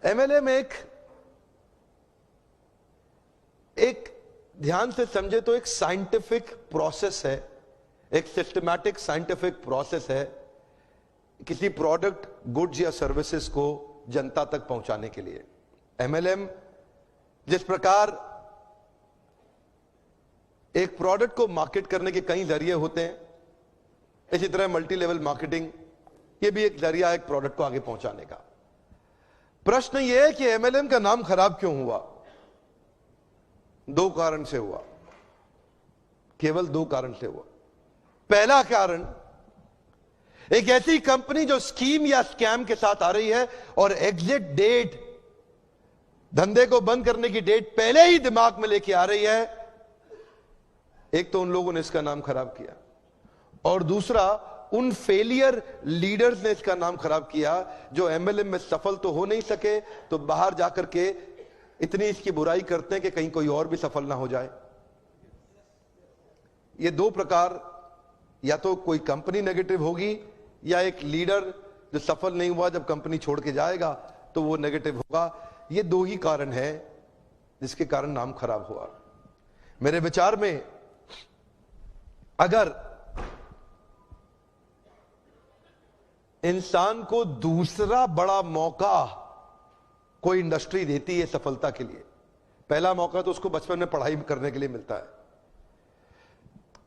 MLM एक ध्यान से समझे तो एक साइंटिफिक प्रोसेस है, एक सिस्टमैटिक साइंटिफिक प्रोसेस है किसी प्रोडक्ट, गुड्स या सर्विसेज को जनता तक पहुंचाने के लिए। एमएलएम जिस प्रकार एक प्रोडक्ट को मार्केट करने के कई जरिए होते हैं, इसी तरह मल्टी लेवल मार्केटिंग ये भी एक जरिया है एक प्रोडक्ट को आगे पहुंचाने का। प्रश्न यह है कि एमएलएम का नाम खराब क्यों हुआ? दो कारण से हुआ, केवल दो कारण से हुआ। पहला कारण, एक ऐसी कंपनी जो स्कीम या स्कैम के साथ आ रही है और एग्जिट डेट, धंधे को बंद करने की डेट पहले ही दिमाग में लेके आ रही है। एक तो उन लोगों ने इसका नाम खराब किया और दूसरा उन फेलियर लीडर्स ने इसका नाम खराब किया जो एमएलएम में सफल तो हो नहीं सके तो बाहर जाकर के इतनी इसकी बुराई करते हैं कि कहीं कोई और भी सफल ना हो जाए। ये दो प्रकार, या तो कोई कंपनी नेगेटिव होगी या एक लीडर जो सफल नहीं हुआ जब कंपनी छोड़ के जाएगा तो वो नेगेटिव होगा। ये दो ही कारण है जिसके कारण नाम खराब हुआ। मेरे विचार में अगर इंसान को दूसरा बड़ा मौका कोई इंडस्ट्री देती है सफलता के लिए, पहला मौका तो उसको बचपन में पढ़ाई करने के लिए मिलता है,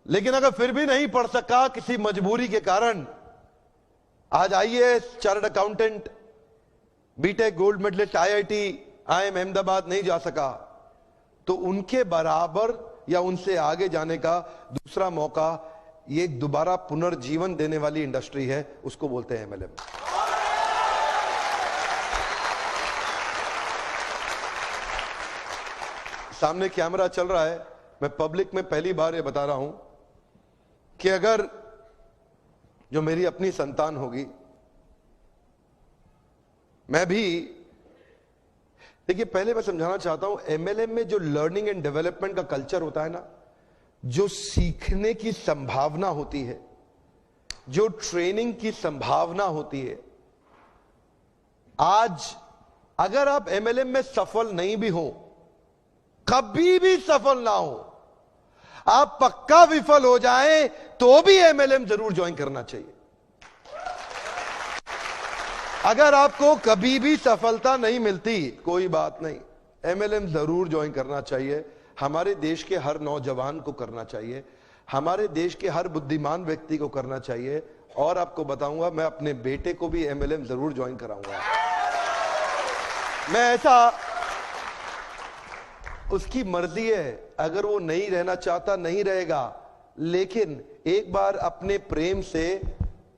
लेकिन अगर फिर भी नहीं पढ़ सका किसी मजबूरी के कारण, आज IAS, chartered accountant, BTech gold medalist, IIT, IIM Ahmedabad नहीं जा सका, तो उनके बराबर या उनसे आगे जाने का दूसरा मौका ये दोबारा पुनर्जीवन देने वाली इंडस्ट्री है, उसको बोलते हैं एमएलएम। सामने कैमरा चल रहा है, मैं पब्लिक में पहली बार ये बता रहा हूं कि अगर जो मेरी अपनी संतान होगी, मैं भी, देखिए पहले मैं समझाना चाहता हूं, एमएलएम में जो लर्निंग एंड डेवलपमेंट का कल्चर होता है ना, जो सीखने की संभावना होती है, जो ट्रेनिंग की संभावना होती है, आज अगर आप एमएलएम में सफल नहीं भी हो, कभी भी सफल ना हो, आप पक्का विफल हो जाएं तो भी एमएलएम जरूर ज्वाइन करना चाहिए। अगर आपको कभी भी सफलता नहीं मिलती, कोई बात नहीं, एमएलएम जरूर ज्वाइन करना चाहिए। हमारे देश के हर नौजवान को करना चाहिए, हमारे देश के हर बुद्धिमान व्यक्ति को करना चाहिए। और आपको बताऊंगा, मैं अपने बेटे को भी एमएलएम जरूर ज्वाइन कराऊंगा। मैं ऐसा, उसकी मर्जी है, अगर वो नहीं रहना चाहता नहीं रहेगा, लेकिन एक बार अपने प्रेम से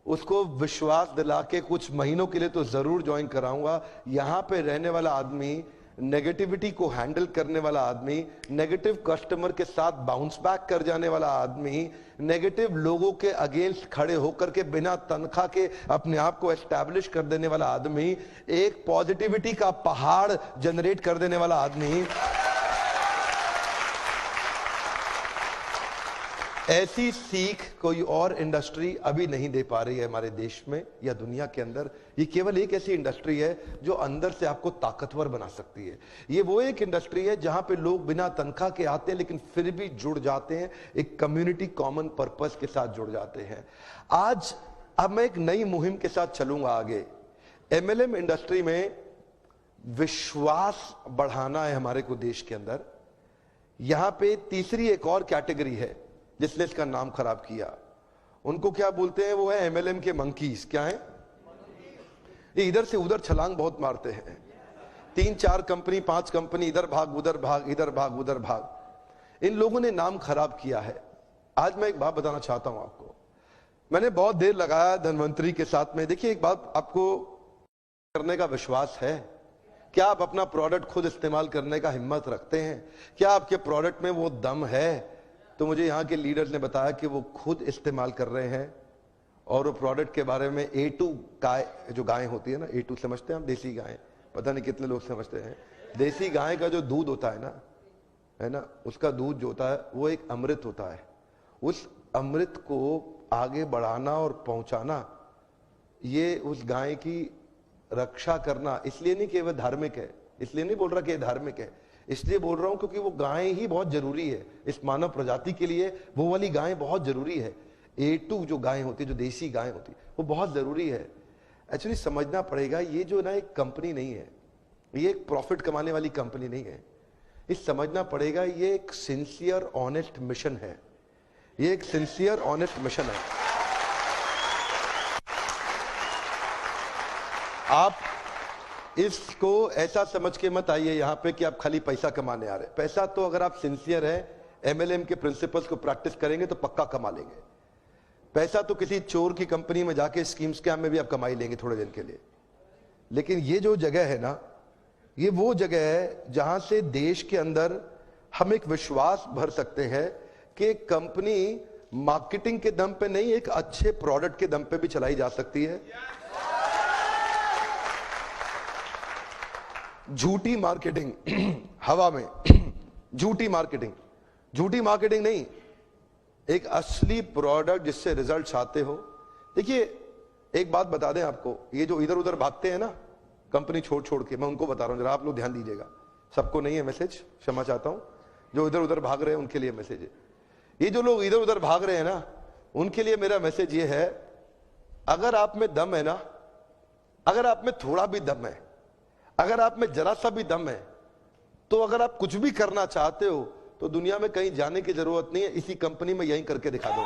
उसको विश्वास दिला के कुछ महीनों के लिए तो जरूर ज्वाइन कराऊंगा। यहां पे रहने वाला आदमी, नेगेटिविटी को हैंडल करने वाला आदमी, नेगेटिव कस्टमर के साथ बाउंस बैक कर जाने वाला आदमी, नेगेटिव लोगों के अगेंस्ट खड़े होकर के बिना तनख्वाह के अपने आप को एस्टैब्लिश कर देने वाला आदमी, एक पॉजिटिविटी का पहाड़ जनरेट कर देने वाला आदमी, ऐसी सीख कोई और इंडस्ट्री अभी नहीं दे पा रही है हमारे देश में या दुनिया के अंदर। ये केवल एक ऐसी इंडस्ट्री है जो अंदर से आपको ताकतवर बना सकती है। ये वो एक इंडस्ट्री है जहां पे लोग बिना तनख्वाह के आते हैं लेकिन फिर भी जुड़ जाते हैं, एक कम्युनिटी कॉमन पर्पस के साथ जुड़ जाते हैं। आज अब मैं एक नई मुहिम के साथ चलूंगा आगे। एमएलएम इंडस्ट्री में विश्वास बढ़ाना है हमारे को देश के अंदर। यहां पे तीसरी एक और कैटेगरी है जिसने इसका नाम खराब किया, उनको क्या बोलते हैं? वो है एमएलएम के मंकीज। क्या है? ये इधर से उधर छलांग बहुत मारते हैं, 3-4 कंपनी 5 कंपनी, इधर भाग उधर भाग, इधर भाग उधर भाग। इन लोगों ने नाम खराब किया है। आज मैं एक बात बताना चाहता हूं आपको, मैंने बहुत देर लगाया धनवंतरी के साथ में। देखिए एक बात, आपको करने का विश्वास है? क्या आप अपना प्रोडक्ट खुद इस्तेमाल करने का हिम्मत रखते हैं? क्या आपके प्रोडक्ट में वो दम है? तो मुझे यहाँ के लीडर्स ने बताया कि वो खुद इस्तेमाल कर रहे हैं और वो प्रोडक्ट के बारे में A2 गाय, जो गाय होती है ना, A2 समझते हैं हम, देसी गाय, पता नहीं कितने लोग समझते हैं। देसी गाय का जो दूध होता है ना, उसका दूध जो होता है वो एक अमृत होता है। उस अमृत को आगे बढ़ाना और पहुंचाना, ये उस गाय की रक्षा करना इसलिए नहीं कि वह धार्मिक है, इसलिए नहीं बोल रहा कि धार्मिक है, इसलिए बोल रहा हूं क्योंकि वो गायें ही बहुत जरूरी है इस मानव प्रजाति के लिए। वो वाली गायें बहुत जरूरी है। A2 जो गायें होती है, जो देसी गायें होती है, वो बहुत जरूरी है। एक्चुअली समझना पड़ेगा, ये जो ना एक कंपनी नहीं है, ये एक प्रॉफिट कमाने वाली कंपनी नहीं है। ये समझना पड़ेगा, ये एक सिंसियर ऑनेस्ट मिशन है। ये एक सिंसियर ऑनेस्ट मिशन है। आप इसको ऐसा समझ के मत आइए यहां पे कि आप खाली पैसा कमाने आ रहे। पैसा तो अगर आप सिंसियर है, MLM के प्रिंसिपल्स को प्रैक्टिस करेंगे तो पक्का कमा लेंगे। पैसा तो किसी चोर की कंपनी में जाके स्कीम स्कैम में भी आप कमाई लेंगे थोड़े दिन के लिए। लेकिन ये जो जगह है ना, ये वो जगह है जहां से देश के अंदर हम एक विश्वास भर सकते हैं कि कंपनी मार्केटिंग के दम पे नहीं, एक अच्छे प्रोडक्ट के दम पे भी चलाई जा सकती है। झूठी मार्केटिंग हवा में, झूठी मार्केटिंग नहीं, एक असली प्रोडक्ट जिससे रिजल्ट आते हो। देखिए एक बात बता दें आपको, ये जो इधर उधर भागते हैं ना कंपनी छोड़ के, मैं उनको बता रहा हूं, जरा आप लोग ध्यान दीजिएगा। सबको नहीं है मैसेज, क्षमा चाहता हूं। जो इधर उधर भाग रहे हैं उनके लिए मैसेज है। ये जो लोग इधर उधर भाग रहे हैं ना, उनके लिए मेरा मैसेज ये है, अगर आप में दम है ना, अगर आप में थोड़ा भी दम है, अगर आप में जरा सा भी दम है, तो अगर आप कुछ भी करना चाहते हो तो दुनिया में कहीं जाने की जरूरत नहीं है, इसी कंपनी में यहीं करके दिखा दो।